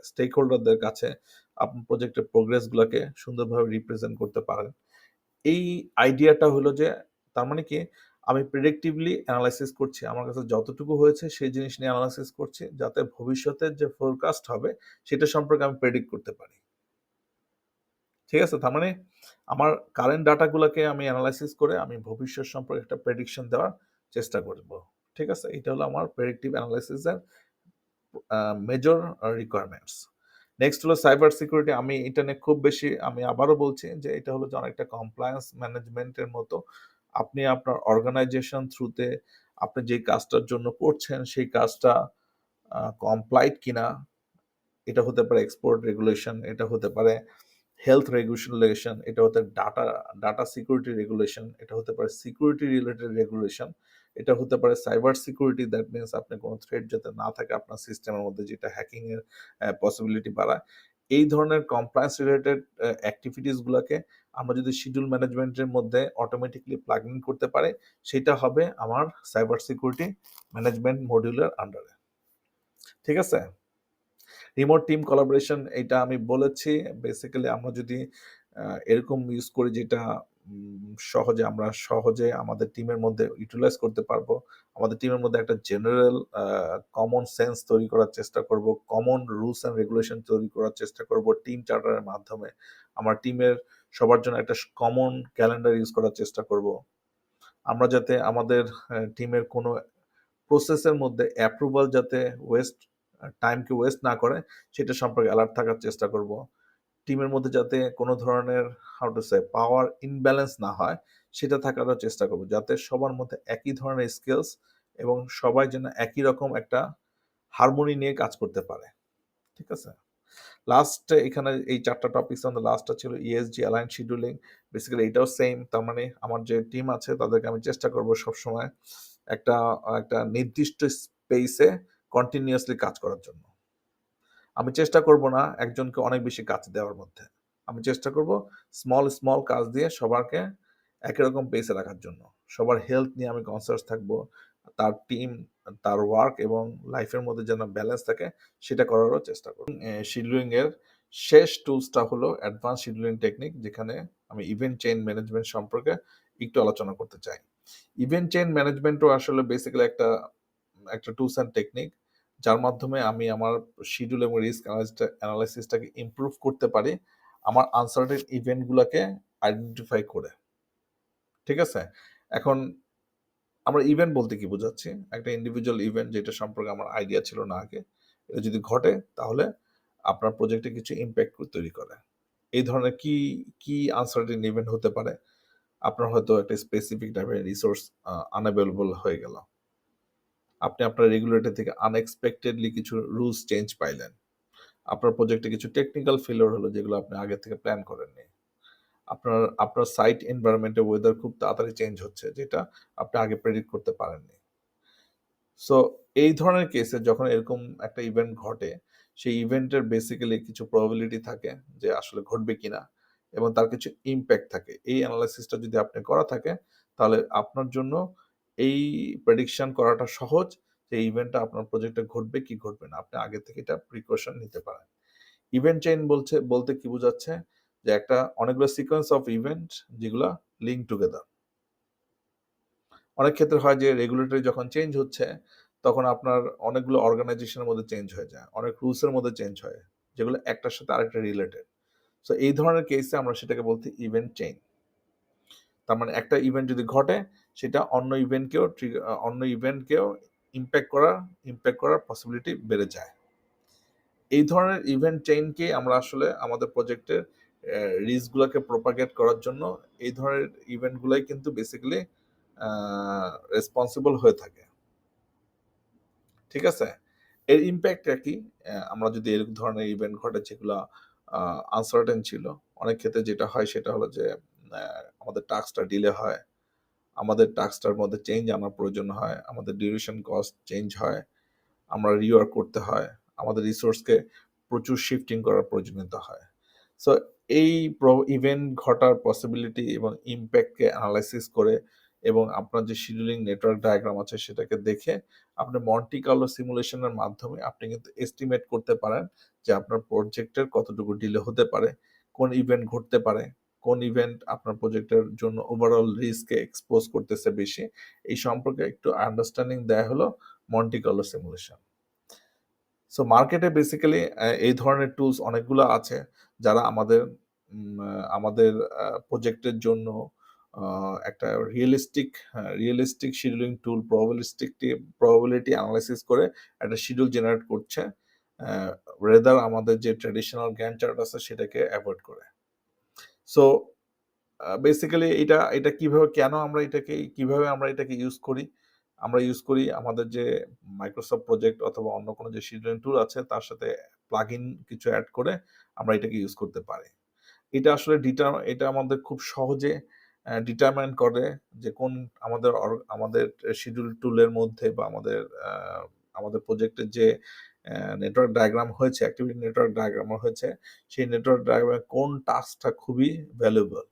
স্টেক হোল্ডারদের কাছে আপনার প্রজেক্টের প্রোগ্রেসগুলোকে সুন্দরভাবে রিপ্রেজেন্ট করতে পারেন। এই আইডিয়াটা হলো যে, তার মানে কি, আমি প্রেডিক্টিভলি অ্যানালাইসিস করছি। আমার কাছে যতটুকু হয়েছে সেই জিনিস নিয়ে অ্যানালাইসিস করছি, যাতে ভবিষ্যতের যে ফোরকাস্ট হবে সেটা সম্পর্কে আমি প্রেডিক্ট করতে পারি। ঠিক আছে? তার মানে আমার কারেন্ট ডাটাগুলোকে আমি অ্যানালাইসিস করে আমি ভবিষ্যৎ সম্পর্কে একটা প্রেডিকশন দেওয়ার চেষ্টা করব। ঠিক আছে? এটা হলো আমার প্রেডিক্টিভ অ্যানালাইসিসের মেজর রিকোয়ারমেন্টস। নেক্সট হলো সাইবার সিকিউরিটি। আমি এটা নিয়ে খুব বেশি, আমি আবারও বলছি যে এটা হলো যে অনেকটা কমপ্লায়েন্স ম্যানেজমেন্টের মতো। আপনি আপনার অর্গানাইজেশন থ্রুতে আপনি যে কাজটার জন্য করছেন সেই কাজটা কমপ্লাইড কিনা, এটা হতে পারে এক্সপোর্ট রেগুলেশন, এটা হতে পারে হেলথ রেগুলেশন, এটা হতে ডাটা সিকিউরিটি রেগুলেশন, এটা হতে পারে সিকিউরিটি রিলেটেড রেগুলেশন, এটা হতে পারে সাইবার সিকিউরিটি, দ্যাট মিনস আপনি কোনো থ্রেট যাতে না থাকে আপনার সিস্টেমের মধ্যে, যেটা হ্যাকিং এর পসিবিলিটি বাড়ায়। এই ধরনের কমপ্লায়েন্স রিলেটেড অ্যাক্টিভিটিস গুলোকে আমরা যদি শিডিউল ম্যানেজমেন্টের মধ্যে অটোমেটিকলি প্লাগ ইন করতে পারি, সেটা হবে আমার সাইবার সিকিউরিটি ম্যানেজমেন্ট মডিউলের আন্ডারে। ঠিক আছে? রিমোট টিম কোলাবোরেশন, এটা আমি বলেছি। বেসিক্যালি আমরা যদি এরকম ইউজ করি যেটা আমরা সহজে আমাদের টিমের মধ্যে ইউটিলাইজ করতে পারবো। আমাদের টিমের মধ্যে একটা জেনারেল কমন সেন্স তৈরি করার চেষ্টা করব। কমন রুলস অ্যান্ড রেগুলেশন তৈরি করার চেষ্টা করব টিম চার্টারের মাধ্যমে। আমার টিমের সবার জন্য একটা কমন ক্যালেন্ডার ইউজ করার চেষ্টা করব। আমরা যাতে আমাদের টিমের কোনো প্রসেসের মধ্যে অ্যাপ্রুভাল যাতে টাইমকে ওয়েস্ট না করে সেটা সম্পর্কে অ্যালার্ট থাকার চেষ্টা করব। টিমের মধ্যে যাতে কোনো ধরনের how to say power imbalance না হয় সেটা থাকারও চেষ্টা করব, যাতে সবার মধ্যে একই ধরনের স্কিলস এবং সবাই যেন একই রকম একটা হারমোনি নিয়ে কাজ করতে পারে। ঠিক আছে? লাস্টে এখানে এই ৪ টা টপিকস মধ্যে লাস্টটা ছিল ইএসজি অ্যালাইন শিডিউলিং। বেসিক্যালি এটাও সেম। তার মানে আমার যে টিম আছে তাদেরকে আমি চেষ্টা করব সবসময় একটা একটা নির্দিষ্ট স্পেসে কন্টিনিউয়াসলি কাজ করার জন্য। আমি চেষ্টা করব না একজনকে অনেক বেশি কাজ দেওয়ার মধ্যে। আমি চেষ্টা করব স্মল কাজ দিয়ে সবারকে একই রকম পেসে রাখার জন্য। সবার হেলথ নিয়ে আমি কনসিয়াস থাকবো। তার টিম, তার ওয়ার্ক এবং লাইফের মধ্যে যেন ব্যালেন্স থাকে সেটা করারও চেষ্টা করব। শিডিউলিং এর শেষ টুলসটা হলো অ্যাডভান্স শিডিউলিং টেকনিক, যেখানে আমি ইভেন্ট চেইন ম্যানেজমেন্ট সম্পর্কে একটু আলোচনা করতে চাই। ইভেন্ট চেইন ম্যানেজমেন্টও আসলে বেসিক্যালি একটা টুলস অ্যান্ড টেকনিক, যার মাধ্যমে আমি আমার শিডিউল এবং রিস্ক অ্যানালাইসিসটাকে ইমপ্রুভ করতে পারি আমার আনসার্টেন ইভেন্টগুলোকে আইডেন্টিফাই করে। ঠিক আছে? এখন আমরা ইভেন্ট বলতে কি বোঝাচ্ছি? একটা ইন্ডিভিজুয়াল ইভেন্ট যেটা সম্পর্কে আমার আইডিয়া ছিল না আগে। এটা যদি ঘটে তাহলে আপনার প্রজেক্টে কিছু ইমপ্যাক্ট তৈরি করে। এই ধরনের কি আনসার্টেন ইভেন্ট হতে পারে? আপনার হয়তো একটা স্পেসিফিক টাইপের রিসোর্স আনএভেইলেবল হয়ে গেল। আপনি আপনার রেগুলেটর থেকে আনএক্সপেক্টেডলি কিছু রুলস চেঞ্জ পাইলেন। আপনার প্রজেক্টে কিছু টেকনিক্যাল ফেলিওর হলো যেগুলো আপনি আগে থেকে প্ল্যান করেননি। আপনার সাইট এনভায়রনমেন্টে ওয়েদার খুব তাড়াতাড়ি চেঞ্জ হচ্ছে, যেটা আপনি আগে প্রেডিক্ট করতে পারেননি। সো এই ধরনের কেসে যখন এরকম একটা ইভেন্ট ঘটে, সেই ইভেন্টের বেসিক্যালি কিছু প্রবাবিলিটি থাকে যে আসলে ঘটবে কিনা এবং তার কিছু ইমপ্যাক্ট থাকে। এই অ্যানালাইসিসটা যদি আপনি করা থাকে তাহলে আপনার জন্য এই প্রেডিকশন করাটা সহজ যে ইভেন্টটা আপনার প্রজেক্টে ঘটবে কি ঘটবে না। আপনি আগে থেকে এটা প্রিকশন নিতে পারেন। ইভেন্ট চেইন বলতে কি বোঝাচ্ছে? যে একটা অনেকগুলো সিকোয়েন্স অফ ইভেন্ট যেগুলা লিঙ্ক টুগেদার। অনেক ক্ষেত্রে হয় যে রেগুলেটরি যখন চেঞ্জ হচ্ছে তখন আপনার অনেকগুলো অর্গানাইজেশনের মধ্যে চেঞ্জ হয়ে যায়। অনেক রুলসের মধ্যে চেঞ্জ হয়, যেগুলো একটার সাথে আরেকটা রিলেটেড। সো এই ধরনের কেসে আমরা সেটাকে বলতে ইভেন্ট চেইন। তার মানে একটা ইভেন্ট যদি ঘটে সেটা অন্য ইভেন্টকেও ইমপ্যাক্ট করার পসিবিলিটি বেড়ে যায়। এই ধরনের ইভেন্ট চেইনকে আমরা আসলে আমাদের প্রজেক্টের রিস্কগুলোকে প্রপাগেট করার জন্য এই ধরনের ইভেন্টগুলাই কিন্তু বেসিক্যালি রেসপন্সিবল হয়ে থাকে। ঠিক আছে? এর ইমপ্যাক্টটা কি? আমরা যদি এরকম ধরনের ইভেন্ট ঘটে যেগুলা আনসার্টেন ছিল, অনেক ক্ষেত্রে যেটা হয় সেটা হলো যে আমাদের টাস্কটা ডিলে হয়। আমাদের টাস্কটার মধ্যে চেঞ্জ আনার প্রয়োজন হয়। আমাদের ডিউরেশন কস্ট চেঞ্জ হয়। আমরা রিওয়ার্ক করতে হয়। আমাদের রিসোর্সকে প্রচুর শিফটিং করার প্রয়োজনীয়তা হয়। সো এই ইভেন্ট ঘটার পসিবিলিটি এবং ইমপ্যাক্টকে অ্যানালাইসিস করে এবং আপনার যে শিডিউলিং নেটওয়ার্ক ডায়াগ্রাম আছে সেটাকে দেখে আপনি মন্টি কার্লো সিমুলেশনের মাধ্যমে আপনি কিন্তু এস্টিমেট করতে পারেন যে আপনার প্রজেক্টের কতটুকু ডিলে হতে পারে, কোন ইভেন্ট ঘটতে পারে, কোন ইভেন্ট আপনার প্রজেক্টের জন্য ওভারঅল রিস্ককে এক্সপোজ করতেছে বেশি। এই সম্পর্কে একটু আন্ডারস্ট্যান্ডিং দেয়া হলো মন্টি কার্লো সিমুলেশন। সো মার্কেটে বেসিক্যালি এই ধরনের টুলস অনেকগুলো আছে যারা আমাদের প্রজেক্টের জন্য একটা রিয়েলিস্টিক শিডিউলিং টুল প্রবাবিলিটি অ্যানালাইসিস করে একটা শিডিউল জেনারেট করছে, রেদার আমাদের যে ট্র্যাডিশনাল গ্যান্ট চার্ট আছে সেটাকে অ্যাভয়েড করে। সো বেসিক্যালি এটা কিভাবে আমরা এটাকে ইউজ করি? আমরা ইউজ করি আমাদের যে মাইক্রোসফট প্রজেক্ট অথবা অন্য কোনো যে শিডিউলিং টুল আছে তার সাথে প্লাগইন কিছু অ্যাড করে আমরা এটাকে ইউজ করতে পারি। এটা আসলে এটা আমাদের খুব সহজে ডিটারমাইন করে যে কোন আমাদের শিডিউল টুলের মধ্যে বা আমাদের প্রজেক্টের যে নেটওয়ার্ক ডায়াগ্রাম হয়েছে, অ্যাক্টিভিটি নেটওয়ার্ক ডায়াগ্রাম হয়েছে, সেই নেটওয়ার্ক ডায়াগ্রামে কোন টাস্কটা খুবই ভ্যালুয়েবল।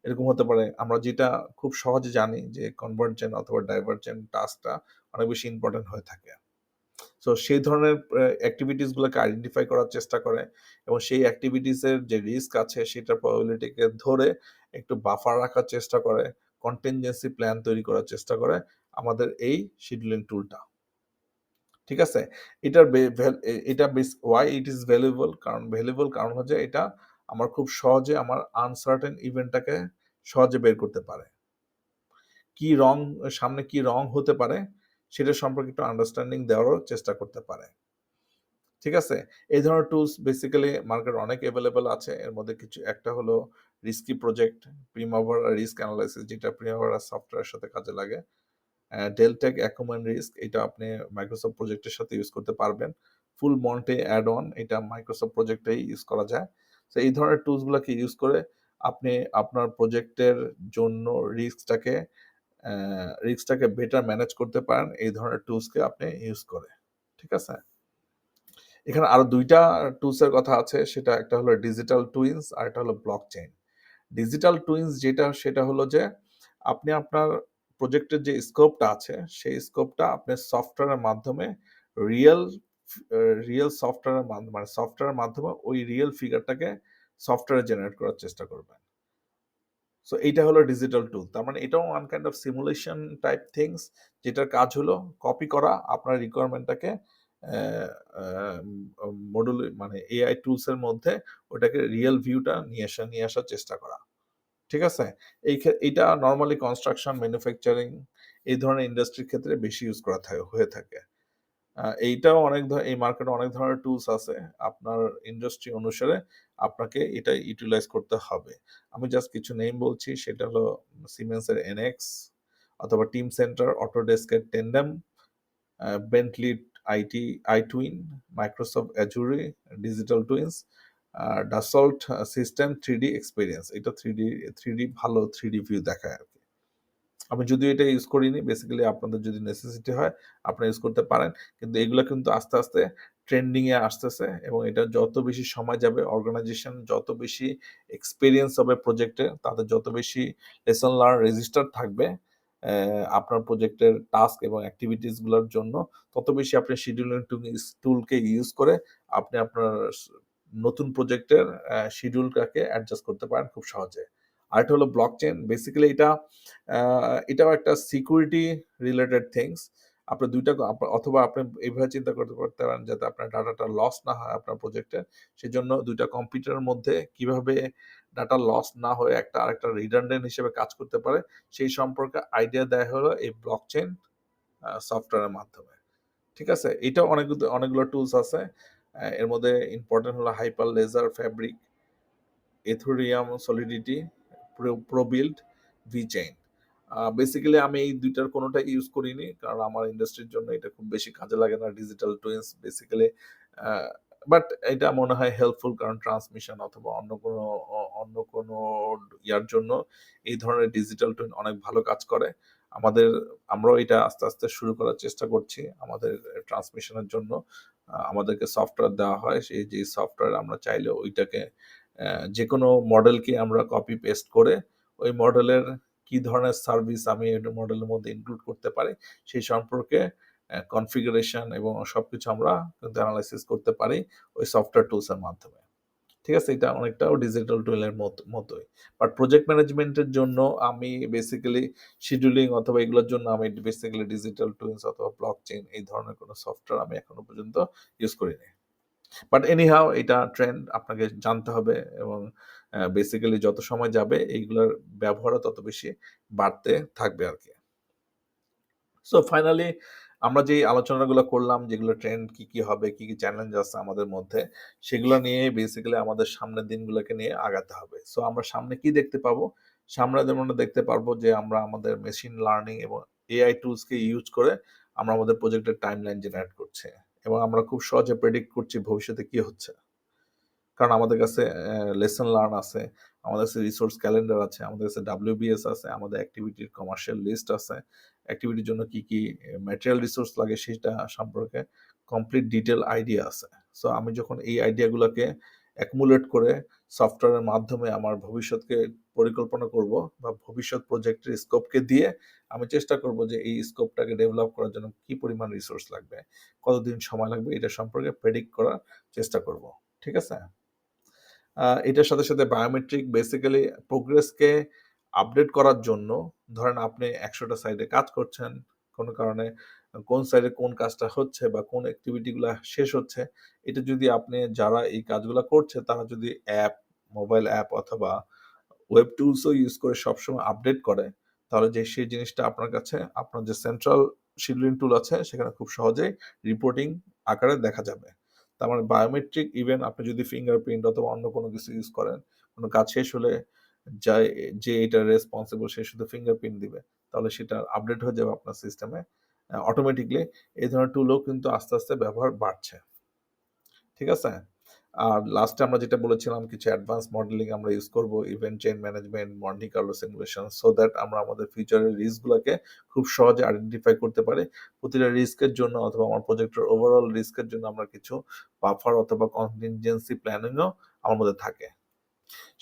এরকম হতে পারে আমরা যেটা খুব সহজে জানি যে কনভার্জেন্ট অথবা ডাইভার্জেন্ট টাস্কটা অনেক বেশি ইম্পর্টেন্ট হয়ে থাকে। সো সেই ধরনের অ্যাক্টিভিটিসগুলোকে আইডেন্টিফাই করার চেষ্টা করে এবং সেই অ্যাক্টিভিটিসের যে রিস্ক আছে সেটার প্রবাবিলিটিকে ধরে একটু বাফার রাখার চেষ্টা করে, কন্টিনজেন্সি প্ল্যান তৈরি করার চেষ্টা করে আমাদের এই শিডিউলিং টুলটা। ঠিক আছে? এটার বে ভ্যাল এ এটা base why it is valuable কারণ হচ্ছে এটা আমার খুব সহজে আমার আনসার্টেন ইভেন্টটাকে সহজে বের করতে পারে। সামনে কি রং হতে পারে সেটা সম্পর্কে একটু আন্ডারস্ট্যান্ডিং দেওয়ারও চেষ্টা করতে পারে। ঠিক আছে? এই ধরনের টুলস বেসিক্যালি মার্কেটে অনেক এভেইলেবল আছে। এর মধ্যে একটা হলো রিস্কি প্রজেক্ট, প্রিমাভারা রিস্ক অ্যানালাইসিস যেটা প্রিমাভারা সফটওয়্যারের সাথে কাজে লাগে। ডেলটেক অ্যাকুমেন রিস্ক এটা আপনি মাইক্রোসফট প্রজেক্টের সাথে ইউজ করতে পারবেন। ফুল মন্টে অ্যাড অন এটা মাইক্রোসফট প্রজেক্টেই ইউজ করা যায়। তো এই ধরনের টুলসগুলোকে ইউজ করে আপনি আপনার প্রজেক্টের জন্য রিস্কটাকে বেটার ম্যানেজ করতে পারেন এই ধরনের টুলসকে আপনি ইউজ করে। ঠিক আছে? এখানে আরো ২ টা টুলসের কথা আছে, সেটা একটা হলো ডিজিটাল টুইনস আর একটা হলো ব্লকচেইন। ডিজিটাল টুইনস সেটা হলো যে আপনি আপনার প্রজেক্টের যে স্কোপটা আছে সেই স্কোপটা আপনি সফটওয়্যারের মাধ্যমে রিয়েল রিয়েল সফটওয়্যারের মানে সফটওয়্যারের মাধ্যমে ওই রিয়েল ফিগারটাকে সফটওয়্যারে জেনারেট করার চেষ্টা করবেন। সো এইটা হলো ডিজিটাল টুল। তার মানে এটাও one kind of simulation type things যেটার কাজ হলো কপি করা আপনার রিকোয়ারমেন্টটাকে মানে এআই টুলস এর মধ্যে ওটাকে রিয়েল ভিউটা নিয়ে আসার চেষ্টা করা। ঠিক আছে? এইটা নরমালি কনস্ট্রাকশন, ম্যানুফ্যাকচারিং এই ধরনের ইন্ডাস্ট্রির ক্ষেত্রে বেশি ইউজ হয়ে থাকে। এইটাও এই মার্কেটে অনেক ধরনের টুলস আছে। আপনার ইন্ডাস্ট্রি অনুসারে আপনাকে এটা ইউটিলাইজ করতে হবে। আমি জাস্ট কিছু নেম বলছি, সেটা হলো সিমেন্সের এনএক্স অথবা টিম সেন্টার, অটোডেস্কের Tandem, Bentley iTwin, Microsoft Azure digital twins, Dassault system 3D experience. এটা 3D ভালো 3D ভিউ দেখায় আরকি। আমি যদিও এটা ইউজ করিনি, বেসিক্যালি আপনাদের যদি নেসেসিটি হয় আপনারা ইউজ করতে পারেন। কিন্তু এগুলা কিন্তু আস্তে, আস্তে ট্রেন্ডিং এ আসতেছে এবং এটা যত বেশি সময় যাবে অর্গানাইজেশন যত বেশি এক্সপেরিয়েন্স হবে প্রজেক্টে, তাদের যত বেশি লেসন লার্ন রেজিস্টার থাকবে আপনার প্রজেক্টের টাস্ক এবং অ্যাক্টিভিটিস গুলোর জন্য, তত বেশি আপনি শিডিউলিং টুলকে ইউজ করে আপনি আপনার নতুন প্রজেক্টের শিডিউলটাকে অ্যাডজাস্ট করতে পারেন খুব সহজে। আরেকটা হলো ব্লকচেইন। বেসিক্যালি এটাও একটা সিকিউরিটি রিলেটেড থিংস। আপনার ২ টা অথবা আপনি এভাবে চিন্তা করতে পারেন যাতে আপনার ডাটাটা লস না হয় আপনার প্রজেক্টে। সেজন্য ২ টা কম্পিউটারের মধ্যে কিভাবে ডাটা লস না হয়ে আরেকটা রিডান্ডেন্ট হিসেবে কাজ করতে পারে সেই সম্পর্কে আইডিয়া দেয়া হলো এই ব্লকচেইন সফটওয়্যারের মাধ্যমে। ঠিক আছে? এটাও অনেকগুলো টুলস আছে। এর মধ্যে ইম্পোর্টেন্ট হলো hyper ledger fabric, Ethereum Solidity, ProBuild, VeChain. Basically আমি এই ২ টার কোনোটাই ইউজ করিনি। কারণ আমার ইন্ডাস্ট্রির জন্য এটা খুব বেশি কাজে লাগে না digital twins basically. A but এটা মনে হয় হেল্পফুল কারণ ট্রান্সমিশন অথবা অন্য কোনো ইয়ার জন্য এই ধরনের ডিজিটাল টুইন অনেক ভালো কাজ করে। আমরাও এটা আস্তে, আস্তে শুরু করার চেষ্টা করছি আমাদের ট্রান্সমিশনের জন্য। আমাদেরকে সফটওয়্যার দেওয়া হয়। যে সফটওয়্যার আমরা চাইলে ওইটাকে যেকোনো মডেলকে আমরা কপি পেস্ট করে ওই মডেলের কি ধরনের সার্ভিস আমি এই মডেলের মধ্যে ইনক্লুড করতে পারি সেই সম্পর্কে কনফিগারেশন এবং সবকিছু আমরা কিন্তু অ্যানালাইসিস করতে পারি ওই সফটওয়্যার টুলসের মাধ্যমে। ঠিক আছে? এটা অনেকটাও ডিজিটাল টুলের মতোই। বাট প্রজেক্ট ম্যানেজমেন্টের জন্য আমি বেসিক্যালি শিডিউলিং অথবা এগুলোর জন্য আমি বেসিক্যালি ডিজিটাল টুলস অথবা ব্লকচেইন এই ধরনের কোনো সফটওয়্যার আমি এখনো পর্যন্ত ইউজ করিনি। বাট এনিহাউ এটা ট্রেন্ড আপনাকে জানতে হবে এবং বেসিক্যালি যত সময় যাবে এইগুলোর ব্যবহারও তত বেশি বাড়তে থাকবে আরকি। সো ফাইনালি আমরা যে আলোচনাগুলো করলাম যেগুলো ট্রেন্ড কি হবে, কি চ্যালেঞ্জ আছে আমাদের মধ্যে, সেগুলো নিয়ে বেসিক্যালি আমাদের সামনের দিনগুলোকে নিয়ে আগাতে হবে। সো আমরা সামনে কি দেখতে পাবো? সামনে যেমন দেখতে পারবো যে আমরা আমাদের মেশিন লার্নিং এবং এআই টুলসকে ইউজ করে আমরা আমাদের প্রজেক্টের টাইমলাইন জেনারেট করছি এবং আমরা খুব সহজে প্রেডিক্ট করছি ভবিষ্যতে কি হচ্ছে। কারণ আমাদের কাছে লেসন লার্ন আছে, আমাদের কাছে রিসোর্স ক্যালেন্ডার আছে, আমাদের কাছে WBS আছে, আমাদের অ্যাক্টিভিটির কমার্শিয়াল লিস্ট আছে, অ্যাক্টিভিটির জন্য কি ম্যাটেরিয়াল রিসোর্স লাগে সেটা সম্পর্কে কমপ্লিট ডিটেইল আইডিয়া আছে। সো আমি যখন এই আইডিয়াগুলোকে অ্যাকুমুলেট করে সফটওয়্যারের মাধ্যমে আমার ভবিষ্যৎকে পরিকল্পনা করব বা ভবিষ্যৎ প্রজেক্টের স্কোপকে দিয়ে আমি চেষ্টা করব যে এই স্কোপটাকে ডেভেলপ করার জন্য কি পরিমাণ রিসোর্স লাগবে, কতদিন সময় লাগবে এটা সম্পর্কে প্রেডিক্ট করার চেষ্টা করব। ঠিক আছে? এটার সাথে বায়োমেট্রিক বেসিক্যালি প্রোগ্রেসকে আপডেট করার জন্য ধরেন আপনি ১০০ টা সাইটে কাজ করছেন। কোন কারণে কোন সাইটে কোন কাজটা হচ্ছে বা কোন অ্যাক্টিভিটি গুলা শেষ হচ্ছে, এটা যদি আপনি যারা এই কাজগুলা করছে তারা যদি মোবাইল অ্যাপ অথবা ওয়েব টুলসও ইউজ করে সবসময় আপডেট করে, তাহলে সেই জিনিসটা আপনার কাছে আপনার যে সেন্ট্রাল শিডিউলিং টুল আছে সেখানে খুব সহজেই রিপোর্টিং আকারে দেখা যাবে। তার মানে বায়োমেট্রিক ইভেন আপনি যদি ফিঙ্গারপ্রিন্ট অথবা অন্য কোনো কিছু ইউজ করেন, কোনো কাজ শেষ হলে যাই যে এটার রেসপন্সিবল সে শুধু ফিঙ্গারপ্রিন্ট দিবে। তাহলে সেটা আপডেট হয়ে যাবে আপনার সিস্টেমে অটোমেটিকলি। এই ধরনের টুলও কিন্তু আস্তে ব্যবহার বাড়ছে। ঠিক আছে? আর লাস্টে আমরা যেটা বলেছিলাম কিছু অ্যাডভান্স মডেলিং আমরা ইউজ করব, event chain management, Monte Carlo simulation so that আমরা আমাদের ফিউচারের রিস্কগুলোকে খুব সহজে আইডেন্টিফাই করতে পারি। প্রতিটা রিস্কের জন্য অথবা আমার প্রজেক্টের ওভারঅল রিস্কের জন্য আমরা কিছু বাফার অথবা কন্টিনজেন্সি প্ল্যানিংও আমার মধ্যে থাকে।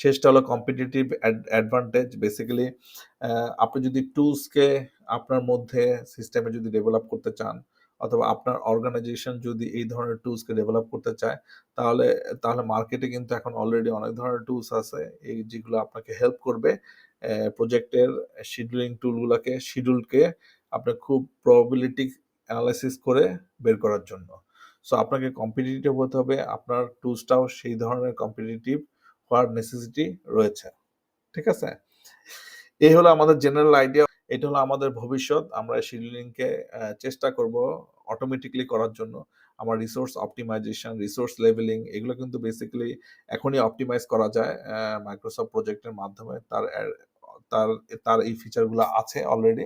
শেষটা হলো কম্পিটিটিভ অ্যাডভান্টেজ বেসিক্যালি আপনি যদি টুলসকে আপনার মধ্যে সিস্টেমে যদি ডেভেলপ করতে চান অথবা আপনার অর্গানাইজেশন যদি এই ধরনের টুলসকে ডেভেলপ করতে চায় তাহলে তাহলে মার্কেটে কিন্তু এখন অলরেডি অনেক ধরনের টুলস আছে এই যেগুলো আপনাকে হেল্প করবে প্রজেক্টের শিডিউলকে আপনি খুব প্রবাবিলিটি অ্যানালাইসিস করে বের করার জন্য। সো আপনাকে কম্পিটিটিভ হতে হবে, আপনার টুলসটাও সেই ধরনের কম্পিটিটিভ হওয়ার নেসেসিটি রয়েছে। ঠিক আছে? এই হলো আমাদের জেনারেল আইডিয়া। এটা হলো আমাদের ভবিষ্যৎ। আমরা শিডিউলিংকে চেষ্টা করব অটোমেটিক্যালি করার জন্য। আমার রিসোর্স অপটিমাইজেশন, রিসোর্স লেভেলিং এগুলো কিন্তু বেসিক্যালি এখনই অপটিমাইজ করা যায় মাইক্রোসফট প্রজেক্টের মাধ্যমে। তার তার এই ফিচারগুলো আছে অলরেডি।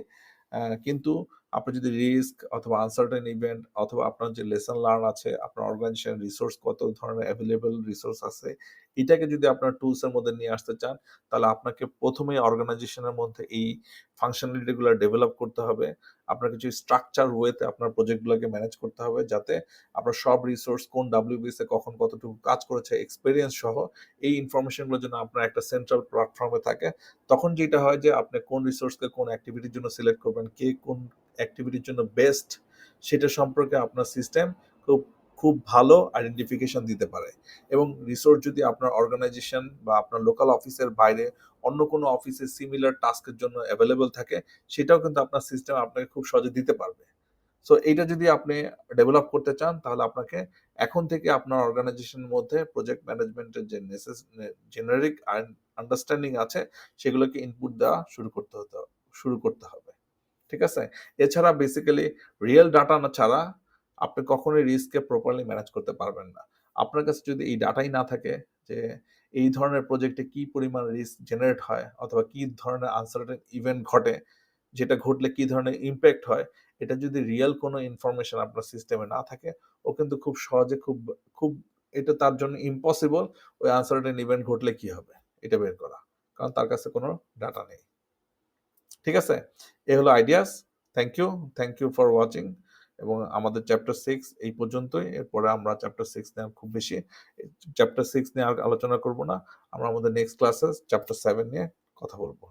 কিন্তু আপনি যদি রিস্ক অথবা আনসার্টেন ইভেন্ট অথবা আপনার যে লেসন লার্ন আছে, আপনার অর্গানাইজেশন রিসোর্স কত ধরনের এভেইলেবল রিসোর্স আছে, এটাকে যদি আপনার টুলস এর মধ্যে নিয়ে আসতে চান, তাহলে আপনাকে ১ম এই অর্গানাইজেশনের মধ্যে এই ফাংশনালিটি গুলা ডেভেলপ করতে হবে। আপনার কিছু স্ট্রাকচার ওয়েতে আপনার প্রজেক্টগুলোকে ম্যানেজ করতে হবে যাতে আপনার সব রিসোর্স কোন WBS এ কখন কতটুকু কাজ করেছে এক্সপেরিয়েন্স সহ এই ইনফরমেশনগুলো যেন আপনার একটা সেন্ট্রাল প্ল্যাটফর্মে থাকে। তখন যেটা হয় যে আপনি কোন রিসোর্সকে কোন অ্যাক্টিভিটির জন্য সিলেক্ট করবেন, কে কোন অ্যাক্টিভিটির জন্য বেস্ট সেটা সম্পর্কে আপনার সিস্টেম খুব খুব ভালো আইডেন্টিফিকেশন দিতে পারে এবং রিসোর্স যদি আপনার অর্গানাইজেশন বা আপনার লোকাল অফিসের বাইরে অন্য কোনো অফিসে সিমিলার টাস্কের জন্য অ্যাভেলেবল থাকে সেটাও কিন্তু আপনার সিস্টেম আপনাকে খুব সহজে দিতে পারবে। সো এইটা যদি আপনি ডেভেলপ করতে চান তাহলে আপনাকে এখন থেকে আপনার অর্গানাইজেশনের মধ্যে প্রজেক্ট ম্যানেজমেন্টের যে জেনারিক আন্ডারস্ট্যান্ডিং আছে সেগুলোকে ইনপুট দেওয়া শুরু করতে হবে। ঠিক আছে? এছাড়া বেসিক্যালি রিয়েল ডাটা না ছাড়া আপনি কখনোই রিস্ককে প্রপারলি ম্যানেজ করতে পারবেন না। আপনার কাছে যদি এই ডাটাই না থাকে যে এই ধরনের প্রজেক্টে কি পরিমাণ রিস্ক জেনারেট হয় অথবা কি ধরনের আনসার্টেন ইভেন্ট ঘটে, যেটা ঘটলে কি ধরনের ইমপ্যাক্ট হয়, এটা যদি রিয়াল কোনো ইনফরমেশন আপনার সিস্টেমে না থাকে, ও কিন্তু খুব সহজে খুব এটা তার জন্য ইম্পসিবল ওই আনসার্টেন ইভেন্ট ঘটলে কি হবে এটা বের করা। কারণ তার কাছে কোনো ডাটা নেই। ঠিক আছে? এ হলো ideas. Thank you. Thank you for watching এবং আমাদের চ্যাপ্টার 6 এই পর্যন্তই। এরপরে আমরা চ্যাপ্টার 6 নিয়ে খুব বেশি চ্যাপ্টার 6 নিয়ে আর আলোচনা করব না। আমরা আমাদের নেক্সট ক্লাসে চ্যাপ্টার 7 নিয়ে কথা বলব।